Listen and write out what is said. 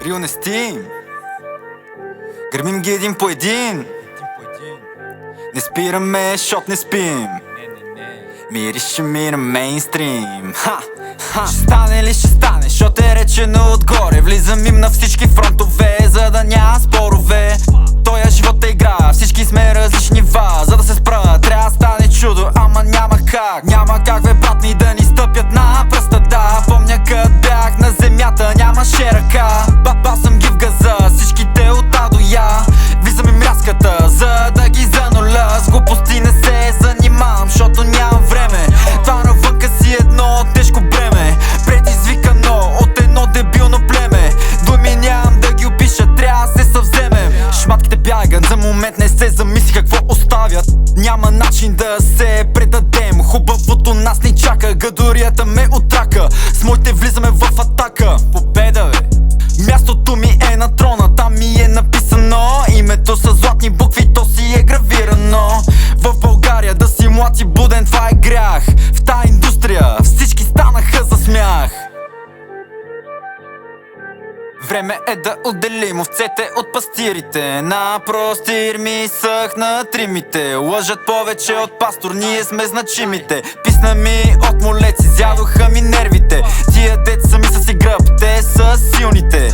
Рио не стим, гърмим ги един по един. Не спираме, шот не спим. Мирише ми на мейнстрим. Ще стане ли ще стане, шот е речено отгоре. Влизам им на всички фронтове, за да няма спорове. Тоя живот е игра, всички сме различни нива. За да се спра, трябва да стане чудо, ама няма как. Няма как бе брат ми да ни стъпят на пръста, да. Помня кът бях на земята, нямаше ръка. Баба съм ги в газа, всичките от А до Я. Влизам им рязката, за да ги зануля. С глупости не се занимавам, защото нямам време. Това навънка си едно тежко бреме, предизвикано от едно дебилно племе. Думи нямам да ги опиша, трябва да се съвземем. Шматките бягат, за момент не се замисли какво оставят. Няма начин да се предадем, хубавото нас ни чака. Гадорията ме отрака, с моите влизаме в атака. Победа бе, мястото ми е на трона, там ми е написано името с златни букви, то си е гравирано. В България да си млад и буден, това е грях. В тая индустрия всички станаха за смях. Време е да отделим овцете от пастирите. На простир ми съхнат римите. Лъжат повече от пастор, ние сме значимите. Писна ми от молец, изядоха ми нервите. Тия деца ми са си гръб, те са силните.